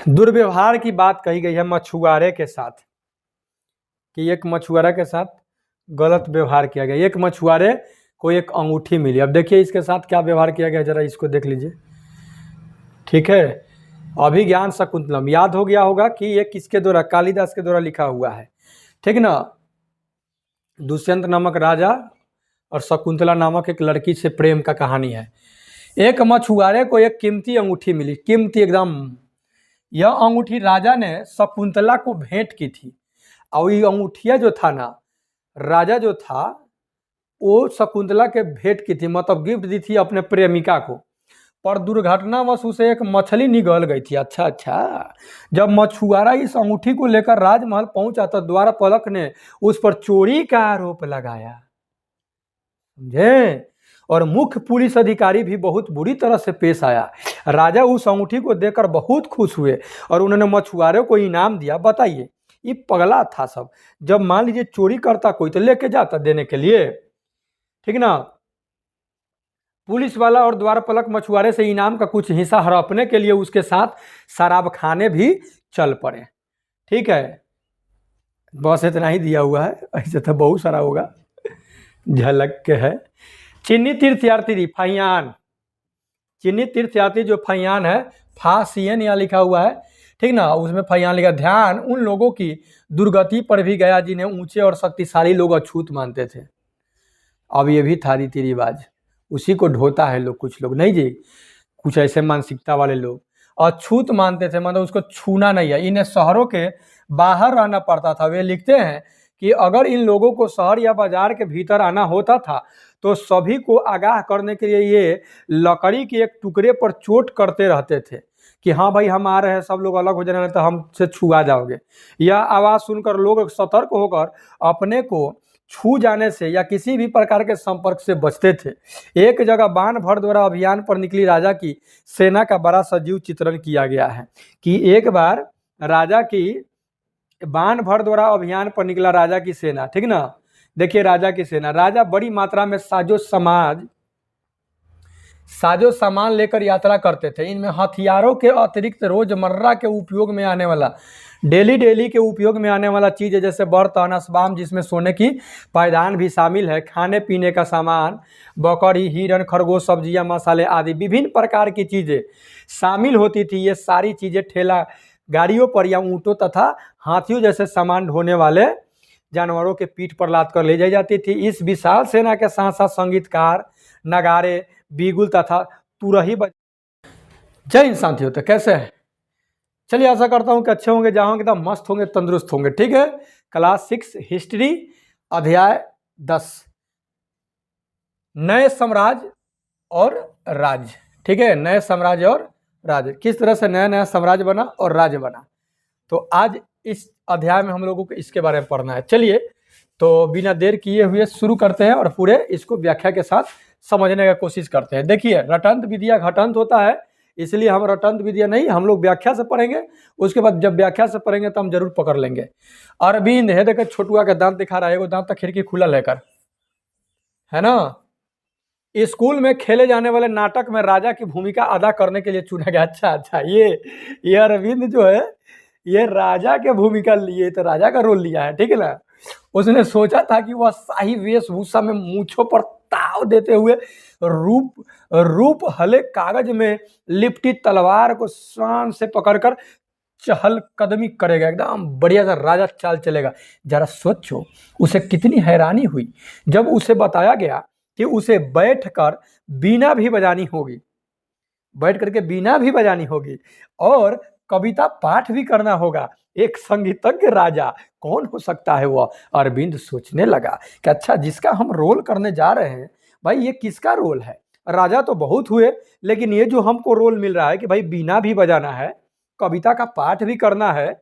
दुर्व्यवहार की बात कही गई है मछुआरे के साथ कि एक मछुआरा के साथ गलत व्यवहार किया गया। एक मछुआरे को एक अंगूठी मिली। अब देखिए इसके साथ क्या व्यवहार किया गया, जरा इसको देख लीजिए। ठीक है, अभिज्ञान शकुंतलम याद हो गया होगा कि ये किसके द्वारा, कालिदास के द्वारा लिखा हुआ है। ठीक ना। दुष्यंत नामक राजा और शकुंतला नामक एक लड़की से प्रेम का कहानी है। एक मछुआरे को एक कीमती अंगूठी मिली, कीमती एकदम। यह अंगूठी राजा ने शकुंतला को भेंट की थी और ये अंगूठिया जो था ना, राजा जो था वो शकुंतला के भेंट की थी, मतलब गिफ्ट दी थी अपने प्रेमिका को। पर दुर्घटनावश उसे एक मछली निगल गई थी। अच्छा, जब मछुआरा इस अंगूठी को लेकर राजमहल पहुंचा तो द्वारपालक ने उस पर चोरी का आरोप लगाया, समझे। और मुख्य पुलिस अधिकारी भी बहुत बुरी तरह से पेश आया। राजा उस अंगूठी को देखकर बहुत खुश हुए और उन्होंने मछुआरे को इनाम दिया। बताइए, ये पगला था सब। जब मान लीजिए चोरी करता कोई तो लेके जाता देने के लिए, ठीक ना। पुलिस वाला और द्वारपालक मछुआरे से इनाम का कुछ हिस्सा हड़पने के लिए उसके साथ शराब खाने भी चल पड़े। ठीक है, बस इतना ही दिया हुआ है, ऐसे तो बहुत सारा होगा, झलक के है। चीनी तीर्थयात्री फैयान, चीनी तीर्थयात्री जो फैयान है, फासियन यहाँ लिखा हुआ है, ठीक ना, उसमें फैयान लिखा। ध्यान उन लोगों की दुर्गति पर भी गया जिन्हें ऊंचे और शक्तिशाली लोग अछूत मानते थे। अब ये भी था रीति रिवाज, उसी को ढोता है लोग, कुछ लोग नहीं जी, कुछ ऐसे मानसिकता वाले लोग अछूत मानते थे, मतलब उसको छूना नहीं है। इन्हें शहरों के बाहर रहना पड़ता था। वे लिखते हैं कि अगर इन लोगों को शहर या बाजार के भीतर आना होता था तो सभी को आगाह करने के लिए ये लकड़ी के एक टुकड़े पर चोट करते रहते थे कि हाँ भाई हम आ रहे हैं, सब लोग अलग हो जाने तो हमसे छुआ जाओगे। यह आवाज़ सुनकर लोग सतर्क होकर अपने को छू जाने से या किसी भी प्रकार के संपर्क से बचते थे। एक जगह बाण भर द्वारा अभियान पर निकली राजा की सेना का बड़ा सजीव चित्रण किया गया है कि एक बार राजा की बाण भर द्वारा अभियान पर निकला राजा की सेना, ठीक ना। देखिए राजा की सेना, राजा बड़ी मात्रा में साजो सामान लेकर यात्रा करते थे। इनमें हथियारों के अतिरिक्त रोजमर्रा के उपयोग में आने वाला, डेली के उपयोग में आने वाला चीज़ है, जैसे बर्तन असबाम जिसमें सोने की पायदान भी शामिल है, खाने पीने का सामान, बकरी, हिरन, खरगोश, सब्जियां, मसाले आदि विभिन्न प्रकार की चीज़ें शामिल होती थी। ये सारी चीज़ें ठेला गाड़ियों पर या ऊँटों तथा हाथियों जैसे सामान ढोने वाले जानवरों के पीठ पर लाद कर ले जाई जाती थी। इस विशाल सेना के साथ साथ संगीतकार, नगारे, बीगुल तथा तुरही जय इंसान थी होते। कैसे है, चलिए आशा करता हूँ कि अच्छे होंगे, जाओगे एकदम मस्त होंगे, तंदुरुस्त होंगे। ठीक है, क्लास 6 हिस्ट्री अध्याय 10 नए साम्राज्य और राज्य। ठीक है, नए साम्राज्य और राज्य, किस तरह से नया नया साम्राज्य बना और राज्य बना। तो आज इस अध्याय में हम लोगों को इसके बारे में पढ़ना है। चलिए तो बिना देर किए हुए शुरू करते हैं और पूरे इसको व्याख्या के साथ समझने का कोशिश करते हैं। देखिए रटंत विद्या घटंत होता है, इसलिए हम रटंत विद्या नहीं, हम लोग व्याख्या से पढ़ेंगे। उसके बाद जब व्याख्या से पढ़ेंगे तो हम जरूर पकड़ लेंगे। अरविंद है, देखो छोटुआ का दांत दिखा रहा है, वो दांत तक खिड़की खुला लेकर, है ना। स्कूल में खेले जाने वाले नाटक में राजा की भूमिका अदा करने के लिए चुना गया। अच्छा, ये अरविंद जो है ये राजा के भूमिका लिए, तो राजा का रोल लिया है, ठीक है ना। उसने सोचा था कि वह शाही वेशभूषा में मूंछों पर ताव देते हुए रूप हले कागज में लिपटी तलवार को शान से पकड़कर चहल कदमी करेगा, एकदम बढ़िया सा राजा चाल चलेगा। जरा सोचो उसे कितनी हैरानी हुई जब उसे बताया गया कि उसे बैठकर बीना भी बजानी होगी, बैठ करके बीना भी बजानी होगी और कविता पाठ भी करना होगा। एक संगीतज्ञ राजा कौन हो सकता है वह। अरविंद सोचने लगा कि अच्छा, जिसका हम रोल करने जा रहे हैं भाई, ये किसका रोल है। राजा तो बहुत हुए, लेकिन ये जो हमको रोल मिल रहा है कि भाई बीना भी बजाना है, कविता का पाठ भी करना है,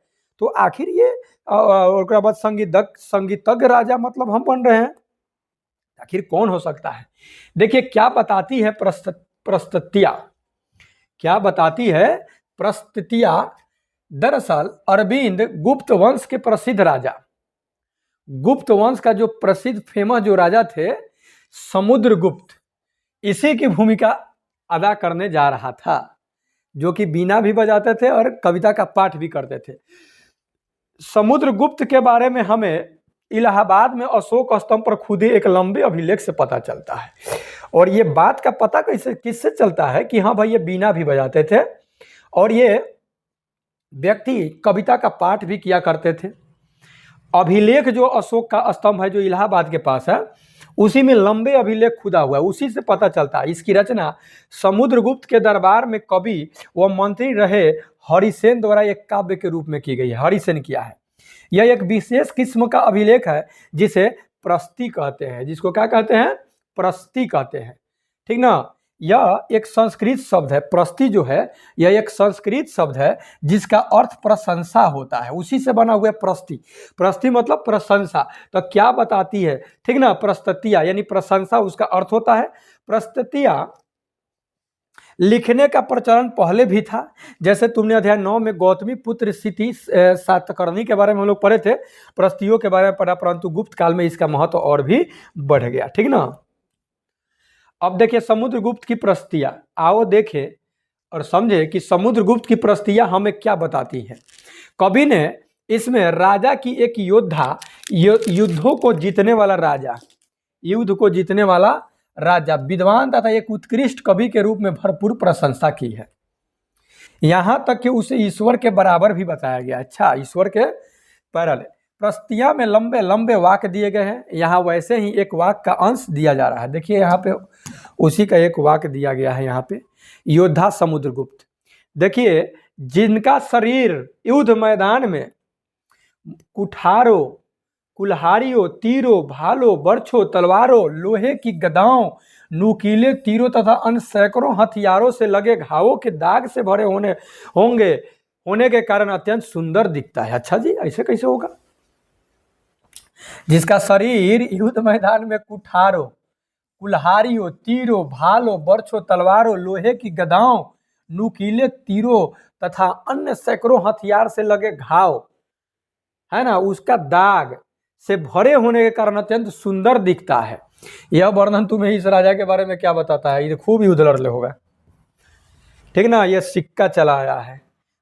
तो आखिर ये और बाद संगीतज्ञ राजा मतलब हम बन रहे हैं, आखिर कौन हो सकता है। देखिए क्या बताती है प्रस्तुतियां, क्या बताती है प्रस्तुतियां। दरअसल अरविंद गुप्त वंश के प्रसिद्ध राजा, गुप्त वंश का जो प्रसिद्ध फेमस जो राजा थे समुद्रगुप्त, इसी की भूमिका अदा करने जा रहा था। जो कि बीना भी बजाते थे और कविता का पाठ भी करते थे। समुद्रगुप्त के बारे में हमें इलाहाबाद में अशोक स्तंभ पर खुदे एक लंबे अभिलेख से पता चलता है। और ये बात का पता किससे चलता है कि हाँ भाई ये बीना भी बजाते थे और ये व्यक्ति कविता का पाठ भी किया करते थे। अभिलेख जो अशोक का स्तंभ है जो इलाहाबाद के पास है, उसी में लंबे अभिलेख खुदा हुआ है, उसी से पता चलता है। इसकी रचना समुद्रगुप्त के दरबार में कवि व मंत्री रहे हरिसेन द्वारा एक काव्य के रूप में की गई है। हरिसेन किया है। यह एक विशेष किस्म का अभिलेख है जिसे प्रस्ती कहते हैं। जिसको क्या कहते हैं? प्रस्ती कहते हैं, ठीक ना। यह एक संस्कृत शब्द है। प्रस्ती जो है यह एक संस्कृत शब्द है जिसका अर्थ प्रशंसा होता है, उसी से बना हुआ है प्रस्ती। प्रस्ती मतलब प्रशंसा। तो क्या बताती है, ठीक ना, प्रस्तुतियाँ यानी प्रशंसा उसका अर्थ होता है। प्रस्तुतियाँ लिखने का प्रचलन पहले भी था, जैसे तुमने अध्याय 9 में गौतमी पुत्र सिति सातकर्णी के बारे में हम लोग पढ़े थे, प्रस्तियों के बारे में पढ़ा, परंतु गुप्त काल में इसका महत्व और भी बढ़ गया, ठीक ना। अब देखिए समुद्रगुप्त की प्रस्तियाँ, आओ देखें और समझे कि समुद्रगुप्त की प्रस्तियाँ हमें क्या बताती है। कवि ने इसमें राजा की एक युद्धों को जीतने वाला राजा, युद्ध को जीतने वाला राजा, विद्वान तथा एक उत्कृष्ट कवि के रूप में भरपूर प्रशंसा की है। यहाँ तक कि उसे ईश्वर के बराबर भी बताया गया। अच्छा, ईश्वर के पैरल। प्रस्तियाँ में लंबे लंबे वाक्य दिए गए हैं। यहाँ वैसे ही एक वाक्य का अंश दिया जा रहा है। देखिए यहाँ पे उसी का एक वाक्य दिया गया है। यहाँ पे योद्धा समुद्रगुप्त, देखिए, जिनका शरीर युद्ध मैदान में कुठारों, कुल्हारियों, तीरों, भालों, बर्छों, तलवारों, लोहे की गदाओं, नुकीले तीरों तथा अन्य सैकड़ों हथियारों से लगे घावों के दाग से भरे होने के कारण अत्यंत सुंदर दिखता है। अच्छा जी, ऐसे कैसे होगा? जिसका शरीर युद्ध मैदान में कुठारों, कुल्हारियों, तीरों, भालों, बर्छों, तलवारों, लोहे की गदाओं, नुकीले तीरों तथा अन्य सैकड़ों हथियार से लगे घाव, है ना, उसका दाग से भरे होने के कारण अत्यंत सुंदर दिखता है। यह वर्णन तुम्हें इस राजा के बारे में क्या बताता है? ये खूब युद्ध लड़ले होगा, ठीक ना। यह सिक्का चला आया है,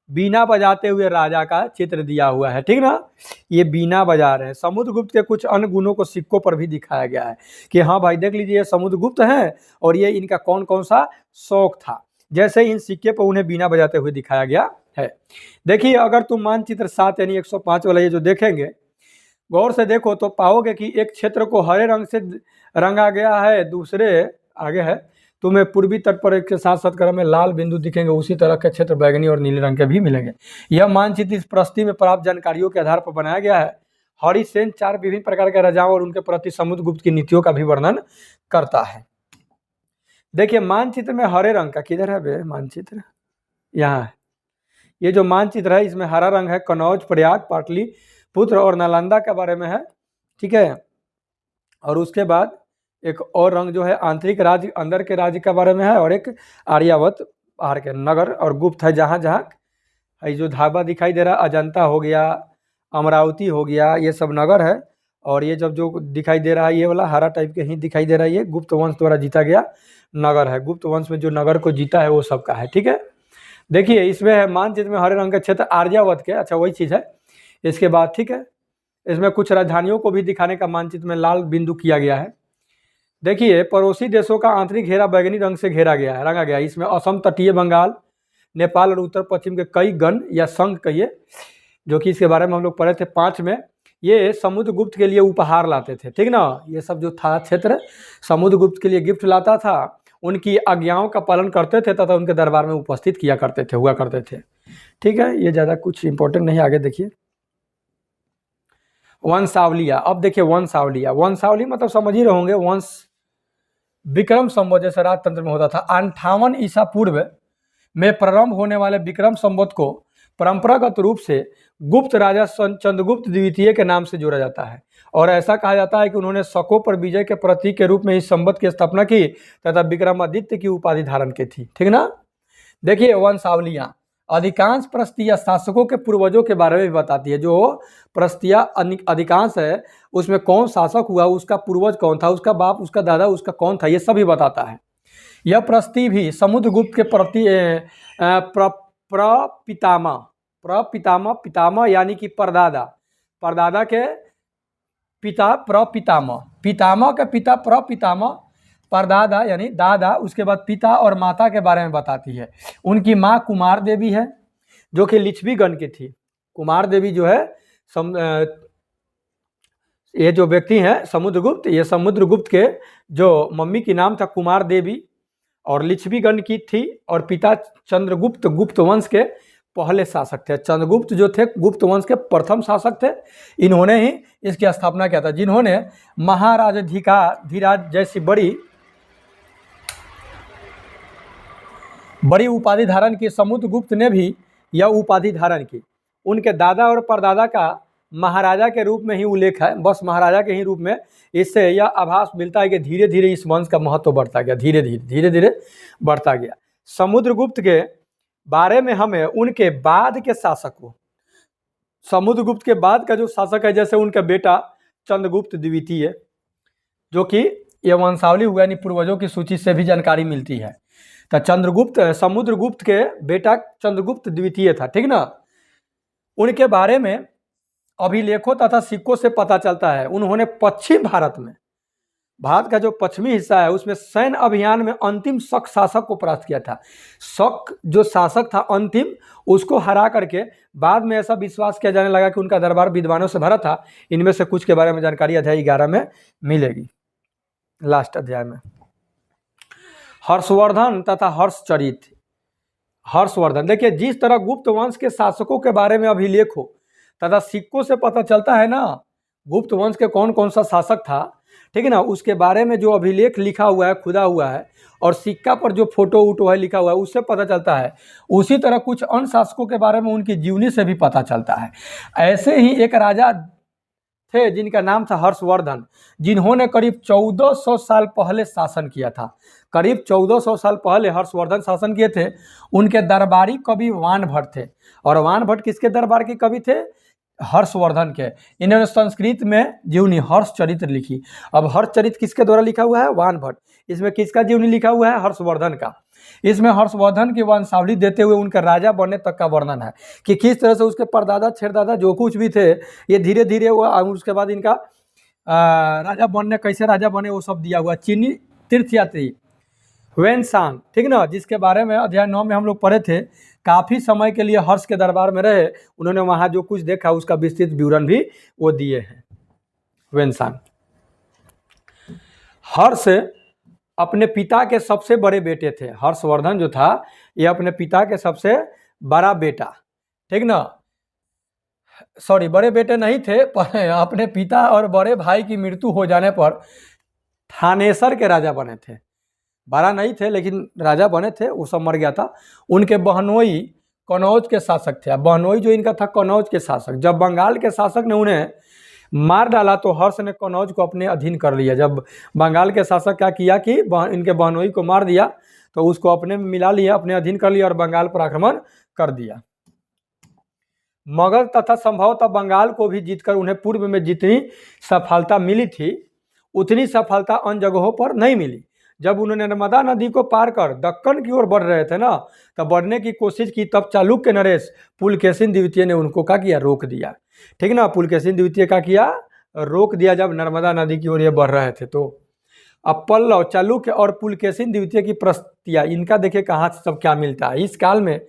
बीना बजाते हुए राजा का चित्र दिया हुआ है, ठीक ना। ये बीना बजा रहे हैं। समुद्रगुप्त के कुछ अन्य गुणों को सिक्कों पर भी दिखाया गया है कि हाँ भाई देख लीजिए, ये समुद्रगुप्त हैं और ये इनका कौन कौन सा शौक था। जैसे इन सिक्के पर उन्हें बीना बजाते हुए दिखाया गया है। देखिए, अगर तुम मानचित्र 7 यानी 105 वाला ये जो देखेंगे, गौर से देखो तो पाओगे कि एक क्षेत्र को हरे रंग से रंगा गया है, दूसरे आगे है तुम्हें पूर्वी तट पर एक के साथ साथ क्रम में लाल बिंदु दिखेंगे, उसी तरह के क्षेत्र बैगनी और नीले रंग के भी मिलेंगे। यह मानचित्र इस प्रस्ती में प्राप्त जानकारियों के आधार पर बनाया गया है। हरिसेन 4 विभिन्न प्रकार के राजाओं और उनके प्रति समुद्रगुप्त की नीतियों का भी वर्णन करता है। देखिए मानचित्र में हरे रंग का, किधर है बे मानचित्र? यहाँ है। ये जो मानचित्र है इसमें हरा रंग है, कनौज, प्रयाग, पाटलिपुत्र और नालंदा के बारे में है, ठीक है। और उसके बाद एक और रंग जो है आंतरिक राज्य, अंदर के राज्य के बारे में है, और एक आर्यावत बाहर के नगर और गुप्त है। जहाँ जहाँ ये जो धाबा दिखाई दे रहा है, अजंता हो गया, अमरावती हो गया, ये सब नगर है। और ये जब जो दिखाई दे रहा है ये वाला हरा टाइप के ही दिखाई दे रहा है, ये गुप्त वंश द्वारा जीता गया नगर है। गुप्त वंश में जो नगर को जीता है वो सब का है, ठीक है। देखिए इसमें है मानचित्र में हरे रंग का क्षेत्र आर्यावत के, अच्छा वही चीज़ है। इसके बाद ठीक है, इसमें कुछ राजधानियों को भी दिखाने का मानचित्र में लाल बिंदु किया गया है। देखिए पड़ोसी देशों का आंतरिक घेरा बैगनी रंग से घेरा गया है, रंगा गया है। इसमें असम, तटीय बंगाल, नेपाल और उत्तर पश्चिम के कई गण या संघ कहिए, जो कि इसके बारे में हम लोग पढ़े थे 5 में, ये समुद्रगुप्त के लिए उपहार लाते थे, ठीक ना। ये सब जो था क्षेत्र समुद्रगुप्त के लिए गिफ्ट लाता था, उनकी आज्ञाओं का पालन करते थे तथा उनके दरबार में उपस्थित किया करते थे, हुआ करते थे, ठीक है। ये ज़्यादा कुछ इंपॉर्टेंट नहीं। आगे देखिए वंशावलियाँ। अब देखिए वंशावलियाँ, वंशावली मतलब समझ ही रहोगे, वंश विक्रम संवत जैसे राजतंत्र में होता था। 58 ईसा पूर्व में प्रारंभ होने वाले विक्रम संवत को परंपरागत रूप से गुप्त राजा चंद्रगुप्त द्वितीय के नाम से जोड़ा जाता है, और ऐसा कहा जाता है कि उन्होंने शकों पर विजय के प्रतीक के रूप में इस संवत की स्थापना की तथा विक्रमादित्य की उपाधि धारण की थी, ठीक ना। देखिए वंशावलियाँ अधिकांश प्रस्तियाँ शासकों के पूर्वजों के बारे में भी बताती है। जो प्रस्तियाँ अधिकांश है उसमें कौन शासक हुआ, उसका पूर्वज कौन था, उसका बाप, उसका दादा, उसका कौन था, ये सभी बताता है। यह प्रस्ती भी समुद्रगुप्त के प्रपितामह पितामह यानी कि परदादा, परदादा के पिता प्रपितामह, पितामह के पिता प्रपितामह, परदादा यानी दादा, उसके बाद पिता और माता के बारे में बताती है। उनकी माँ कुमार देवी है जो कि लिच्छवीगण की थी। कुमार देवी जो है ये जो व्यक्ति हैं समुद्रगुप्त, ये समुद्रगुप्त के जो मम्मी की नाम था कुमार देवी और लिच्छवीगण की थी, और पिता चंद्रगुप्त गुप्त वंश के पहले शासक थे। चंद्रगुप्त जो थे गुप्त वंश के प्रथम शासक थे। इन्होंने ही इसकी स्थापना किया था, जिन्होंने महाराजाधिराज जैसी बड़ी उपाधि धारण की। समुद्रगुप्त ने भी यह उपाधि धारण की। उनके दादा और परदादा का महाराजा के रूप में ही उल्लेख है, बस महाराजा के ही रूप में। इससे यह आभास मिलता है कि धीरे धीरे इस वंश का महत्व बढ़ता गया, धीरे धीरे बढ़ता गया। समुद्रगुप्त के बारे में हमें उनके बाद के शासकों, समुद्रगुप्त के बाद का जो शासक है, जैसे उनका बेटा चंद्रगुप्त द्वितीय, जो कि यह वंशावली हुआ यानी पूर्वजों की सूची से भी जानकारी मिलती है। तो चंद्रगुप्त समुद्रगुप्त के बेटा चंद्रगुप्त द्वितीय था, ठीक ना। उनके बारे में अभिलेखों तथा सिक्कों से पता चलता है उन्होंने पश्चिम भारत में, भारत का जो पश्चिमी हिस्सा है उसमें सैन्य अभियान में अंतिम शक शासक को परास्त किया था। शक जो शासक था अंतिम, उसको हरा करके बाद में ऐसा विश्वास किया जाने लगा कि उनका दरबार विद्वानों से भरा था। इनमें से कुछ के बारे में जानकारी अध्याय 11 में मिलेगी, लास्ट अध्याय में। हर्षवर्धन तथा हर्षचरित। हर्षवर्धन, देखिए जिस तरह गुप्त वंश के शासकों के बारे में अभिलेख हो तथा सिक्कों से पता चलता है ना गुप्त वंश के कौन कौन सा शासक था, ठीक है ना, उसके बारे में जो अभिलेख लिखा हुआ है, खुदा हुआ है, और सिक्का पर जो फोटो वोटो है लिखा हुआ है, उससे पता चलता है। उसी तरह कुछ अन्य शासकों के बारे में उनकी जीवनी से भी पता चलता है। ऐसे ही एक राजा थे जिनका नाम था हर्षवर्धन, जिन्होंने करीब 1400 साल पहले शासन किया था। करीब 1400 साल पहले हर्षवर्धन शासन किए थे। उनके दरबारी कवि वानभट्ट थे, और वानभट्ट किसके दरबार के कवि थे? हर्षवर्धन के। इन्होंने संस्कृत में जीवनी हर्षचरित्र लिखी। अब हर्षचरित्र किसके द्वारा लिखा हुआ है? वानभट्ट। इसमें किसका जीवनी लिखा हुआ है? हर्षवर्धन का। इसमें हर्षवर्धन की वंशावली देते हुए उनके राजा बनने तक का वर्णन है कि किस तरह से उसके परदादा छेड़दादा जो कुछ भी थे, ये धीरे धीरे वो, उसके बाद इनका राजा बनने, कैसे राजा बने, वो सब दिया हुआ। चीनी तीर्थयात्री ह्वेनसांग, ठीक ना, जिसके बारे में अध्याय 9 में हम लोग पढ़े थे। काफ़ी समय के लिए हर्ष के दरबार में रहे, उन्होंने वहाँ जो कुछ देखा उसका विस्तृत विवरण भी वो दिए हैं। ह्वेनसांग। हर्ष अपने पिता के सबसे बड़े बेटे थे। हर्षवर्धन जो था ये अपने पिता के सबसे बड़ा बेटा, ठीक ना, सॉरी बड़े बेटे नहीं थे, पर अपने पिता और बड़े भाई की मृत्यु हो जाने पर थानेसर के राजा बने थे। बड़ा नहीं थे लेकिन राजा बने थे, वो सब मर गया था। उनके बहनोई कनौज के शासक थे। बहनोई जो इनका था कनौज के शासक। जब बंगाल के शासक ने उन्हें मार डाला तो हर्ष ने कनौज को अपने अधीन कर लिया। जब बंगाल के शासक क्या किया कि इनके बहनोई को मार दिया तो उसको अपने में मिला लिया, अपने अधीन कर लिया और बंगाल पर आक्रमण कर दिया। मगध तथा संभवतः बंगाल को भी जीतकर उन्हें पूर्व में जितनी सफलता मिली थी उतनी सफलता अन्य जगहों पर नहीं मिली। जब उन्होंने नर्मदा नदी को पार कर दक्कन की ओर बढ़ रहे थे ना, तब बढ़ने की कोशिश की, तब चालुक्य नरेश पुलकेशिन द्वितीय ने उनको क्या किया? रोक दिया, ठीक ना। पुलकेशिन द्वितीय का किया? रोक दिया, जब नर्मदा नदी की ओर ये बढ़ रहे थे। तो अब पल्लव, चालुक्य और पुलकेशिन द्वितीय की प्रस्तियाँ, इनका देखिए कहाँ सब क्या मिलता है। इस काल में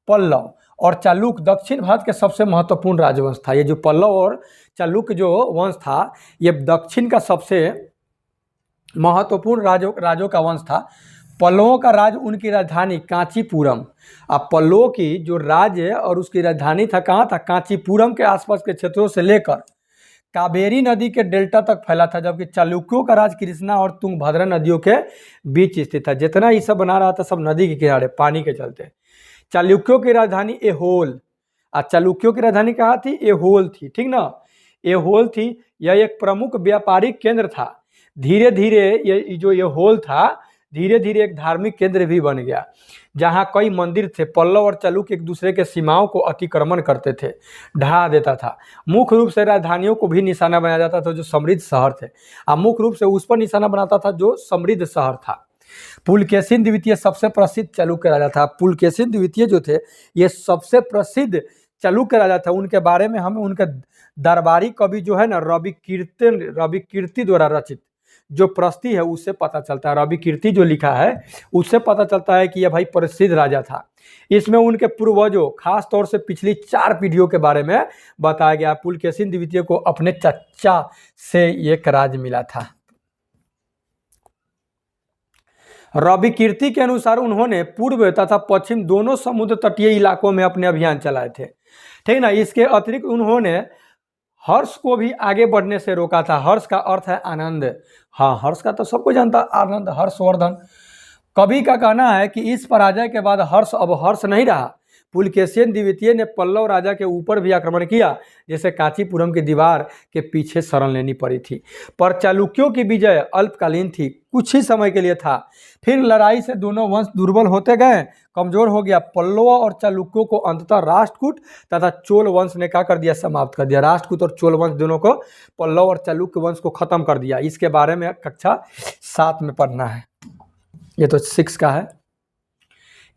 पल्लव और चालुक्य दक्षिण भारत के सबसे महत्वपूर्ण राजवंश था। ये जो पल्लव और चालुक्य जो वंश था, ये दक्षिण का सबसे महत्वपूर्ण राजों का वंश था। पल्लवों का राज, उनकी राजधानी कांचीपुरम। अब पल्लवों की जो राज्य और उसकी राजधानी था कहाँ था? कांचीपुरम के आसपास के क्षेत्रों से लेकर कावेरी नदी के डेल्टा तक फैला था, जबकि चालुक्यों का राज कृष्णा और तुंगभद्रा नदियों के बीच स्थित था। जितना ये सब बना रहा था सब नदी के किनारे, पानी के चलते। चालुक्यों की राजधानी एहोल, और चालुक्यों की राजधानी कहाँ थी? एहोल थी, ठीक ना, एहोल थी। यह एक प्रमुख व्यापारिक केंद्र था। धीरे धीरे ये जो एहोल था धीरे धीरे एक धार्मिक केंद्र भी बन गया, जहाँ कई मंदिर थे। पल्लव और चालुक्य एक दूसरे के सीमाओं को अतिक्रमण करते थे, ढहा देता था। मुख्य रूप से राजधानियों को भी निशाना बनाया जाता था जो समृद्ध शहर थे, और मुख्य रूप से उस पर निशाना बनाता था जो समृद्ध शहर था। पुलकेशिन द्वितीय सबसे प्रसिद्ध चालुक्य राजा था। पुलकेशिन द्वितीय जो थे ये सबसे प्रसिद्ध चालुक्य राजा था। उनके बारे में हमें उनके दरबारी कवि जो है ना रवि कीर्ति द्वारा रचित जो प्रस्ति है उससे पता चलता है। रवि कीर्ति जो लिखा है उससे पता चलता है कि यह भाई प्रसिद्ध राजा था। इसमें उनके पूर्वजों खास तौर से पिछली 4 पीढ़ियों के बारे में बताया गया। पुलकेशिन द्वितीय को अपने चचा से एक राज मिला था। रवि कीर्ति के अनुसार उन्होंने पूर्व तथा पश्चिम दोनों समुद्र तटीय इलाकों में अपने अभियान चलाए थे, ठीक ना। इसके अतिरिक्त उन्होंने हर्ष को भी आगे बढ़ने से रोका था। हर्ष का अर्थ है आनंद। हाँ, हर्ष का तो सबको जानता, आनंद, हर्षवर्धन। कवि का कहना है कि इस पराजय के बाद हर्ष अब हर्ष नहीं रहा। पुलकेशिन द्वितीय ने पल्लव राजा के ऊपर भी आक्रमण किया, जैसे कांचीपुरम की दीवार के पीछे शरण लेनी पड़ी थी। पर चालुक्यों की विजय अल्पकालीन थी, कुछ ही समय के लिए था। फिर लड़ाई से दोनों वंश दुर्बल होते गए, कमजोर हो गया। पल्लवों और चालुक्यों को अंततः राष्ट्रकूट तथा चोल वंश ने क्या कर दिया, समाप्त कर दिया। राष्ट्रकूट और चोल वंश दोनों को, पल्लव और चालुक्य वंश को खत्म कर दिया। इसके बारे में कक्षा 7 में पढ़ना है, ये तो 6 का है।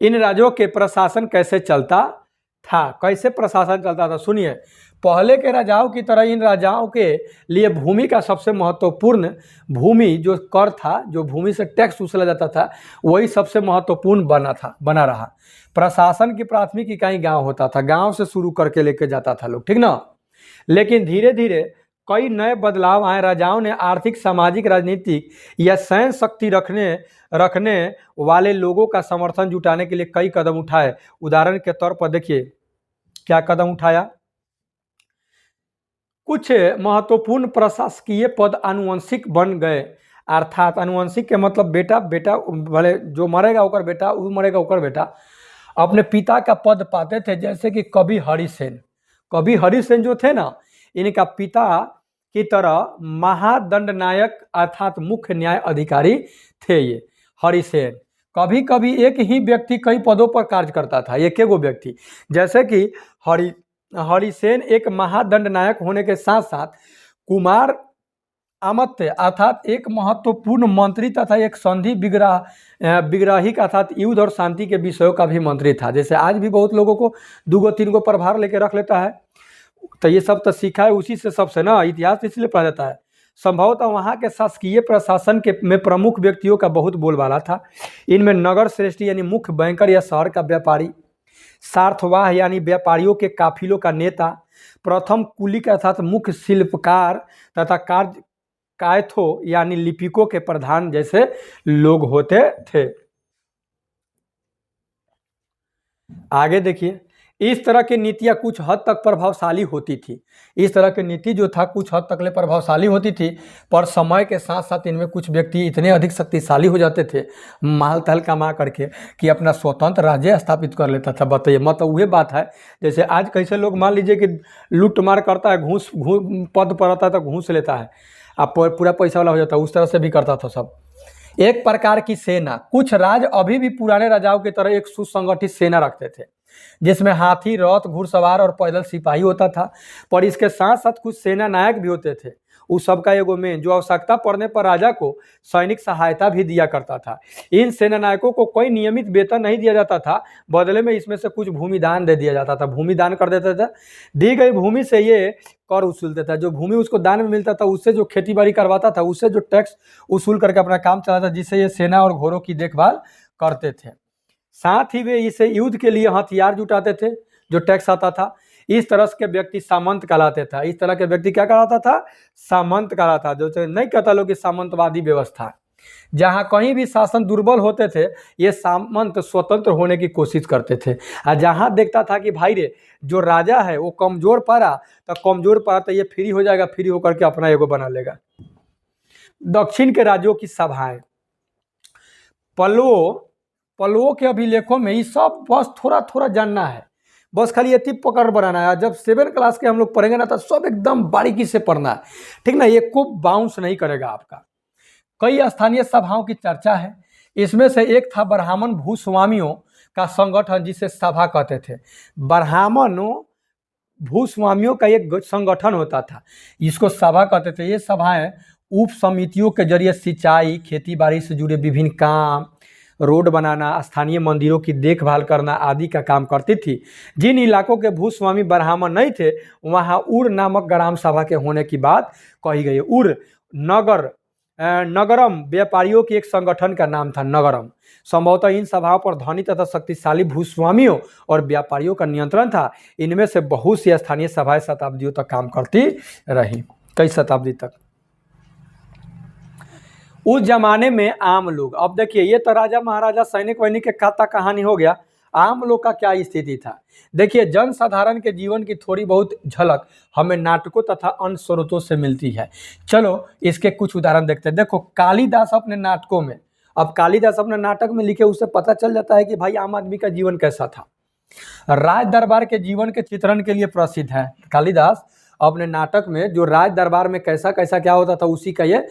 इन राज्यों के प्रशासन कैसे चलता था, कैसे प्रशासन चलता था, सुनिए। पहले के राजाओं की तरह इन राजाओं के लिए भूमि का सबसे महत्वपूर्ण, भूमि जो कर था, जो भूमि से टैक्स वसूला जाता था, वही सबसे महत्वपूर्ण बना रहा। प्रशासन की प्राथमिक इकाई गांव होता था, गांव से शुरू करके लेके जाता था लोग, ठीक ना। लेकिन धीरे धीरे कई नए बदलाव आए। राजाओं ने आर्थिक, सामाजिक, राजनीतिक या सैन्य शक्ति रखने वाले लोगों का समर्थन जुटाने के लिए कई कदम उठाए। उदाहरण के तौर पर देखिए क्या कदम उठाया। कुछ महत्वपूर्ण प्रशासकीय पद आनुवंशिक बन गए, अर्थात आनुवंशिक के मतलब बेटा भले जो मरेगा ओकर बेटा, वो मरेगा ओकर बेटा अपने पिता का पद पाते थे। जैसे कि कवि हरिसेन जो थे ना, इनका पिता की तरह महादंडनायक अर्थात मुख्य न्याय अधिकारी थे ये हरिसेन। कभी कभी एक ही व्यक्ति कई पदों पर कार्य करता था, एक एगो व्यक्ति। जैसे कि हरिसेन एक महादंडनायक होने के साथ साथ कुमार अमात्य अर्थात एक महत्वपूर्ण मंत्री तथा एक संधि विग्राहिक अर्थात युद्ध और शांति के विषयों का भी मंत्री था। जैसे आज भी बहुत लोगों को 2-3 प्रभार लेके रख लेता है, तो ये सब तो सीखा है उसी से, सबसे ना इतिहास इसलिए पढ़ा जाता है। संभवतः वहाँ के शासकीय प्रशासन में प्रमुख व्यक्तियों का बहुत बोलबाला था। इनमें नगर श्रेष्ठ यानी मुख्य बैंकर या शहर का व्यापारी, सार्थवाह यानी व्यापारियों के काफिलों का नेता, प्रथम कुलिक अर्थात मुख्य शिल्पकार तथा कायथो यानी लिपिकों के प्रधान जैसे लोग होते थे। आगे देखिए, इस तरह की नीतियाँ कुछ हद तक प्रभावशाली होती थी। इस तरह की नीति जो था कुछ हद तक ले प्रभावशाली होती थी, पर समय के साथ साथ इनमें कुछ व्यक्ति इतने अधिक शक्तिशाली हो जाते थे माल तहल कमा करके कि अपना स्वतंत्र राज्य स्थापित कर लेता था। बताइए, मतलब वही बात है जैसे आज कैसे लोग मान लीजिए कि लूट मार करता है, घूस पद पर आता है तो घूस लेता है, आप पूरा पैसा वाला हो जाता है, उस तरह से भी करता था सब। एक प्रकार की सेना, कुछ राज्य अभी भी पुराने राजाओं की तरह एक सुसंगठित सेना रखते थे जिसमें हाथी, रथ, घुड़सवार और पैदल सिपाही होता था। पर इसके साथ साथ कुछ सेना नायक भी होते थे, उस सबका एगो में जो आवश्यकता पड़ने पर राजा को सैनिक सहायता भी दिया करता था। इन सेना नायकों को कोई नियमित वेतन नहीं दिया जाता था, बदले में इसमें से कुछ भूमि दान दे दिया जाता था। भूमि दान कर देता था, दी गई भूमि से ये कर वसूलता था। जो भूमि उसको दान में मिलता था उससे जो खेती बाड़ी करवाता था, उससे जो टैक्स वसूल करके अपना काम चलाता था, जिससे ये सेना और घोड़ों की देखभाल करते थे। साथ ही वे इसे युद्ध के लिए हथियार जुटाते थे जो टैक्स आता था। इस तरह के व्यक्ति सामंत कहलाते था। इस तरह के व्यक्ति क्या कहलाता था, सामंत कहलाता। जो नहीं कहता लोग कि सामंतवादी व्यवस्था, जहाँ कहीं भी शासन दुर्बल होते थे ये सामंत स्वतंत्र होने की कोशिश करते थे। और जहाँ देखता था कि भाई रे जो राजा है वो कमजोर पड़ा तो ये फ्री हो जाएगा, फ्री होकर के अपना एगो बना लेगा। दक्षिण के राज्यों की सभाएं, पल्लवों के अभिलेखों में ये सब बस थोड़ा थोड़ा जानना है, बस खाली ये टिप पकड़ बनाना है। जब 7 क्लास के हम लोग पढ़ेंगे ना तो सब एकदम बारीकी से पढ़ना है, ठीक ना। ये को बाउंस नहीं करेगा आपका। कई स्थानीय सभाओं की चर्चा है, इसमें से एक था ब्राह्मण भूस्वामियों का संगठन जिसे सभा कहते थे। ब्राह्मणों भूस्वामियों का एक संगठन होता था, इसको सभा कहते थे। ये सभाएं उप समितियों के जरिए सिंचाई, खेती बाड़ी से जुड़े विभिन्न काम, रोड बनाना, स्थानीय मंदिरों की देखभाल करना आदि का काम करती थी। जिन इलाकों के भूस्वामी ब्राह्मण नहीं थे, वहाँ उड़ नामक ग्राम सभा के होने की बात कही गई है। उड़ नगर नगरम व्यापारियों की एक संगठन का नाम था, नगरम। संभवतः इन सभाओं पर धनी तथा शक्तिशाली भूस्वामियों और व्यापारियों का नियंत्रण था। इनमें से बहुत सी स्थानीय सभाएं शताब्दियों तक काम करती रही, कई शताब्दी तक। उस जमाने में आम लोग, अब देखिए ये तो राजा महाराजा सैनिक वैनिक के खाता कहानी हो गया, आम लोग का क्या स्थिति था। देखिए जनसाधारण के जीवन की थोड़ी बहुत झलक हमें नाटकों तथा अन्य स्रोतों से मिलती है। चलो इसके कुछ उदाहरण देखते हैं। देखो कालिदास अपने नाटकों में, अब कालिदास अपने नाटक में लिखे, उससे पता चल जाता है कि भाई आम आदमी का जीवन कैसा था। राज दरबार के जीवन के चित्रण के लिए प्रसिद्ध है कालिदास। अपने नाटक में जो राज दरबार में कैसा कैसा क्या होता था उसी का ये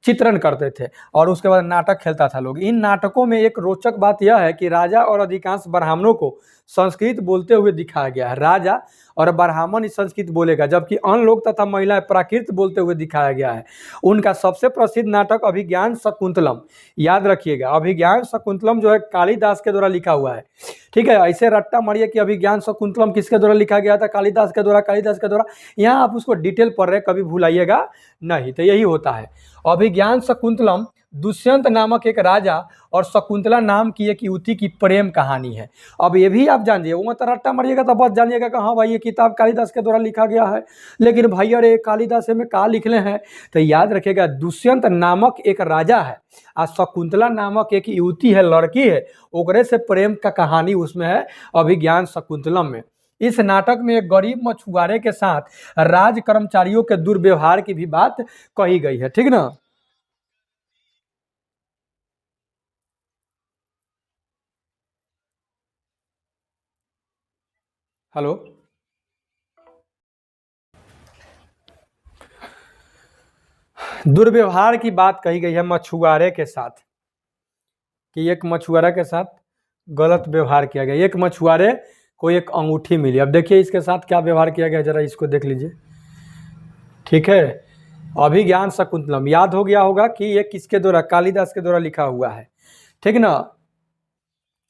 चित्रण करते थे और उसके बाद नाटक खेलता था लोग। इन नाटकों में एक रोचक बात यह है कि राजा और अधिकांश ब्राह्मणों को संस्कृत बोलते हुए दिखाया गया है। राजा और ब्राह्मण ही संस्कृत बोलेगा, जबकि अन्य लोग तथा महिलाएं प्राकृत बोलते हुए दिखाया गया है। उनका सबसे प्रसिद्ध नाटक अभिज्ञान शकुंतलम, याद रखिएगा अभिज्ञान शकुंतलम जो है कालिदास के द्वारा लिखा हुआ है। ठीक है, ऐसे रट्टा मारिए कि अभिज्ञान शकुंतलम किसके द्वारा लिखा गया था, कालिदास के द्वारा, कालिदास के द्वारा। यहाँ आप उसको डिटेल पढ़ रहे, कभी भूलाइएगा नहीं। तो यही होता है अभिज्ञान शकुंतलम। दुष्यंत नामक एक राजा और शकुंतला नाम की एक युवती की प्रेम कहानी है। अब ये भी आप जानिए, वो मत रट्टा मारिएगा तो बस जानिएगा कि हाँ भाई ये किताब कालिदास के द्वारा लिखा गया है। लेकिन भाई अरे कालिदास में कहा लिखले हैं, तो याद रखिएगा दुष्यंत नामक एक राजा है और शकुंतला नामक एक युवती है, लड़की है, ओकरे से प्रेम का कहानी उसमें है अभिज्ञान शकुंतलम में। इस नाटक में एक गरीब मछुआरे के साथ राज कर्मचारियों के दुर्व्यवहार की भी बात कही गई है। ठीक ना। हेलो, दुर्व्यवहार की बात कही गई है मछुआरे के साथ, कि एक मछुआरा के साथ गलत व्यवहार किया गया। एक मछुआरे को एक अंगूठी मिली। अब देखिए इसके साथ क्या व्यवहार किया गया, जरा इसको देख लीजिए। ठीक है, अभिज्ञान शकुंतलम याद हो गया होगा कि ये किसके द्वारा, कालिदास के द्वारा लिखा हुआ है। ठीक ना।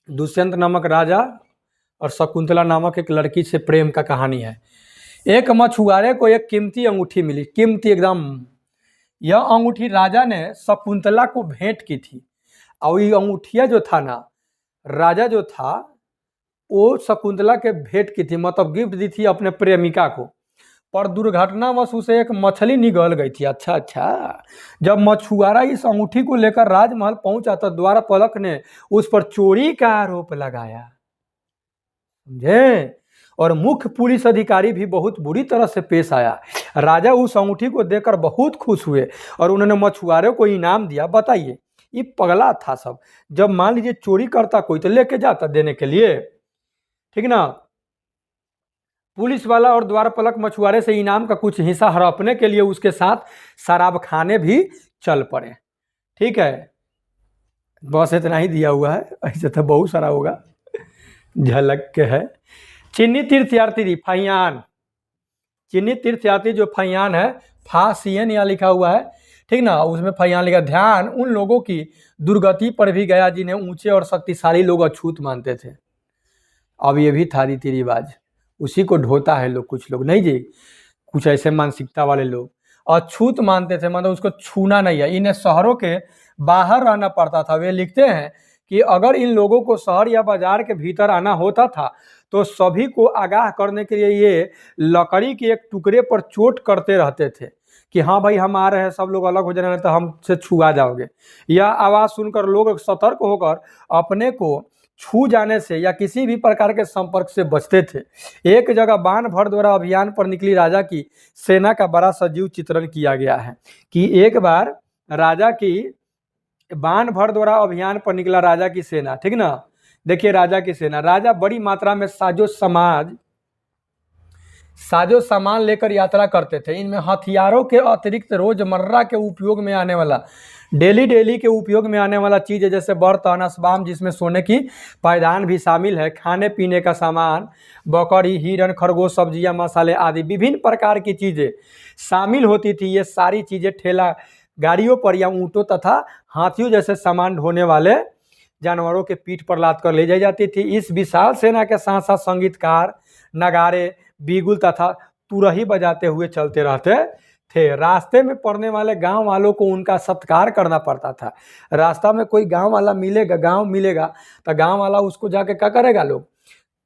दुष्यंत नामक राजा और शकुंतला नामक एक लड़की से प्रेम का कहानी है। एक मछुआरे को एक कीमती अंगूठी मिली, कीमती एकदम। यह अंगूठी राजा ने शकुंतला को भेंट की थी और ये अंगूठिया जो था ना, राजा जो था वो शकुंतला के भेंट की थी, मतलब गिफ्ट दी थी अपने प्रेमिका को। पर दुर्घटनावश उसे एक मछली निगल गई थी। अच्छा, जब मछुआरा इस अंगूठी को लेकर राजमहल पहुंचा तो द्वारपालक ने उस पर चोरी का आरोप लगाया, समझे। और मुख्य पुलिस अधिकारी भी बहुत बुरी तरह से पेश आया। राजा उस अंगूठी को देखकर बहुत खुश हुए और उन्होंने मछुआरे को इनाम दिया। बताइए, ये पगला था सब। जब मान लीजिए चोरी करता कोई तो लेके जाता देने के लिए, ठीक ना। पुलिस वाला और द्वारपालक मछुआरे से इनाम का कुछ हिस्सा हड़पने के लिए उसके साथ शराब खाने भी चल पड़े। ठीक है, बस इतना ही दिया हुआ है, ऐसे तो बहुत सारा होगा, झलक के है। चीनी तीर्थयात्री फैयान, चीनी तीर्थयात्री जो फैयान है, फासियन यहाँ लिखा हुआ है, ठीक ना, उसमें फैयान लिखा। ध्यान उन लोगों की दुर्गति पर भी गया जिन्हें ऊंचे और शक्तिशाली लोग अछूत मानते थे। अब ये भी था रीति रिवाज, उसी को ढोता है लोग, कुछ लोग नहीं जी, कुछ ऐसे मानसिकता वाले लोग अछूत मानते थे, मतलब उसको छूना नहीं है। इन्हें शहरों के बाहर रहना पड़ता था। वे लिखते हैं कि अगर इन लोगों को शहर या बाजार के भीतर आना होता था तो सभी को आगाह करने के लिए ये लकड़ी के एक टुकड़े पर चोट करते रहते थे कि हाँ भाई हम आ रहे हैं, सब लोग अलग हो जाने तो हमसे छुआ जाओगे। यह आवाज़ सुनकर लोग सतर्क होकर अपने को छू जाने से या किसी भी प्रकार के संपर्क से बचते थे। एक जगह बाण भट्ट द्वारा अभियान पर निकली राजा की सेना का बड़ा सजीव चित्रण किया गया है कि एक बार राजा की बाण भट्ट द्वारा अभियान पर निकला राजा की सेना, ठीक ना। देखिए राजा की सेना, राजा बड़ी मात्रा में साजो सामान लेकर यात्रा करते थे। इनमें हथियारों के अतिरिक्त रोजमर्रा के उपयोग में आने वाला, डेली के उपयोग में आने वाला चीज़ है, जैसे बर्तन असबाम जिसमें सोने की पायदान भी शामिल है, खाने पीने का सामान, बकरी, हिरन, खरगोश, सब्जियां, मसाले आदि विभिन्न प्रकार की चीज़ें शामिल होती थी। ये सारी चीज़ें ठेला गाड़ियों पर या ऊँटों तथा हाथियों जैसे सामान ढोने वाले जानवरों के पीठ पर लाद कर ले जाई जाती थी। इस विशाल सेना के साथ साथ संगीतकार, नगाड़े, बीगुल तथा तुरही बजाते हुए चलते रहते थे। रास्ते में पड़ने वाले गांव वालों को उनका सत्कार करना पड़ता था। रास्ता में कोई गांव वाला मिलेगा, गांव मिलेगा तो गांव वाला उसको जाके क्या करेगा, लोग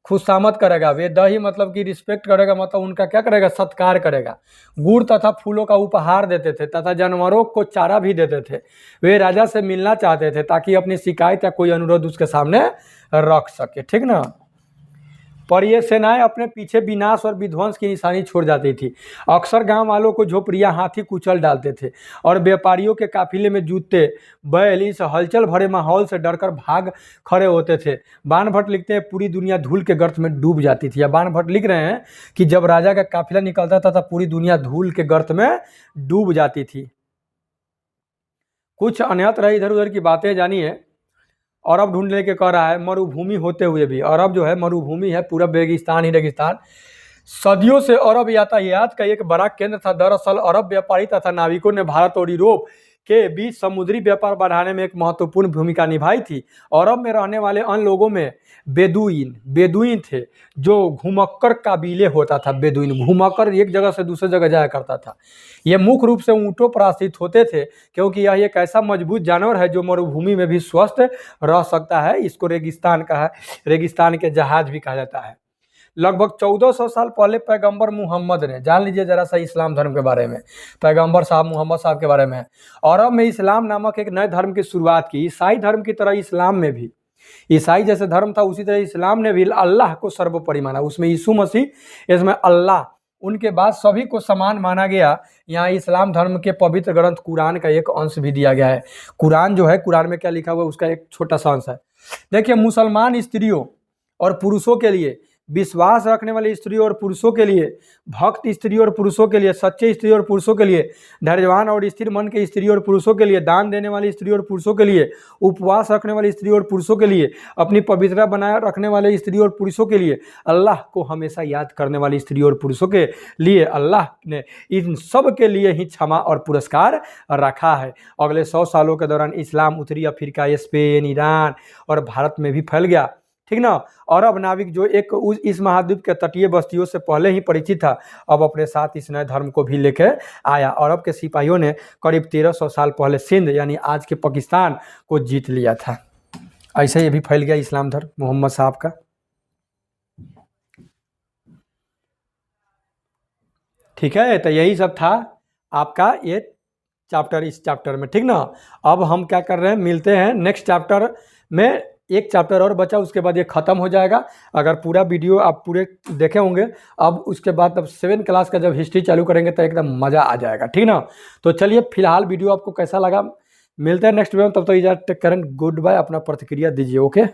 खुशामद करेगा, वेदही मतलब कि रिस्पेक्ट करेगा, मतलब उनका क्या करेगा, सत्कार करेगा। गुड़ तथा फूलों का उपहार देते थे तथा जानवरों को चारा भी देते थे। वे राजा से मिलना चाहते थे ताकि अपनी शिकायत या कोई अनुरोध उसके सामने रख सके, ठीक ना। पर ये सेनाएं अपने पीछे विनाश और विध्वंस की निशानी छोड़ जाती थी। अक्सर गांव वालों को झोपड़ियां हाथी कुचल डालते थे और व्यापारियों के काफिले में जूते बैल इस हलचल भरे माहौल से डरकर भाग खड़े होते थे। बाणभट्ट लिखते हैं पूरी दुनिया धूल के गर्त में डूब जाती थी। या बाणभट्ट लिख रहे हैं कि जब राजा का काफिला निकलता था तब पूरी दुनिया धूल के गर्त में डूब जाती थी। कुछ अन्यत्र इधर उधर की बातें जानिए। अरब ढूंढने के कह रहा है, मरुभूमि होते हुए भी, अरब जो है मरुभूमि है, पूरा रेगिस्तान ही रेगिस्तान। सदियों से अरब यातायात का एक बड़ा केंद्र था। दरअसल अरब व्यापारी तथा नाविकों ने भारत और यूरोप के बीच समुद्री व्यापार बढ़ाने में एक महत्वपूर्ण भूमिका निभाई थी। अरब में रहने वाले अन्य लोगों में बेदुइन थे, जो घुमक्कर काबिले होता था। बेदुइन घुमक्कर एक जगह से दूसरे जगह जाया करता था। ये मुख्य रूप से ऊँटों पर आश्रित होते थे, क्योंकि यह एक ऐसा मजबूत जानवर है जो मरुभूमि में भी स्वस्थ रह सकता है। इसको रेगिस्तान के जहाज भी कहा जाता है। लगभग 1400 साल पहले पैगंबर मुहम्मद ने, जान लीजिए जरा सा इस्लाम धर्म के बारे में, पैगंबर साहब मुहम्मद साहब के बारे में, अरब में इस्लाम नामक एक नए धर्म की शुरुआत की। ईसाई धर्म की तरह इस्लाम में भी, ईसाई जैसे धर्म था उसी तरह इस्लाम ने भी अल्लाह को सर्वोपरि माना। उसमें यीशु मसीह, इसमें अल्लाह, उनके बाद सभी को समान माना गया। यहाँ इस्लाम धर्म के पवित्र ग्रंथ कुरान का एक अंश भी दिया गया है। कुरान जो है, कुरान में क्या लिखा हुआ है उसका एक छोटा सा अंश है। देखिए, मुसलमान स्त्रियों और पुरुषों के लिए, विश्वास रखने वाली स्त्रियों और पुरुषों के लिए, भक्त स्त्रियों और पुरुषों के लिए, सच्चे स्त्रियों और पुरुषों के लिए, धैर्यवान और स्थिर मन के स्त्रियों और पुरुषों के लिए, दान देने वाली स्त्रियों और पुरुषों के लिए, उपवास रखने वाली स्त्रियों और पुरुषों के लिए, अपनी पवित्रता बनाए रखने वाले स्त्रियों और पुरुषों के लिए, अल्लाह को हमेशा याद करने वाली स्त्रियों और पुरुषों के लिए अल्लाह ने इन सब के लिए ही क्षमा और पुरस्कार रखा है। अगले 100 सालों के दौरान इस्लाम उत्तरी अफ्रीका, स्पेन, ईरान और भारत में भी फैल गया, ठीक ना। अरब नाविक जो इस महाद्वीप के तटीय बस्तियों से पहले ही परिचित था, अब अपने साथ इस नए धर्म को भी लेकर आया। अरब के सिपाहियों ने करीब 1300 साल पहले सिंध यानी आज के पाकिस्तान को जीत लिया था। ऐसे ये भी फैल गया इस्लाम धर्म मोहम्मद साहब का, ठीक है। तो यही सब था आपका ये चैप्टर, इस चैप्टर में, ठीक ना। अब हम क्या कर रहे हैं, मिलते हैं नेक्स्ट चैप्टर में। एक चैप्टर और बचा, उसके बाद ये ख़त्म हो जाएगा। अगर पूरा वीडियो आप पूरे देखे होंगे, अब उसके बाद अब 7 क्लास का जब हिस्ट्री चालू करेंगे तो एकदम मज़ा आ जाएगा, ठीक ना। तो चलिए, फिलहाल वीडियो आपको कैसा लगा, मिलते हैं नेक्स्ट वीडियो में। तब तक इजाज़त, टेक केयर, गुड बाय। अपना प्रतिक्रिया दीजिए, ओके।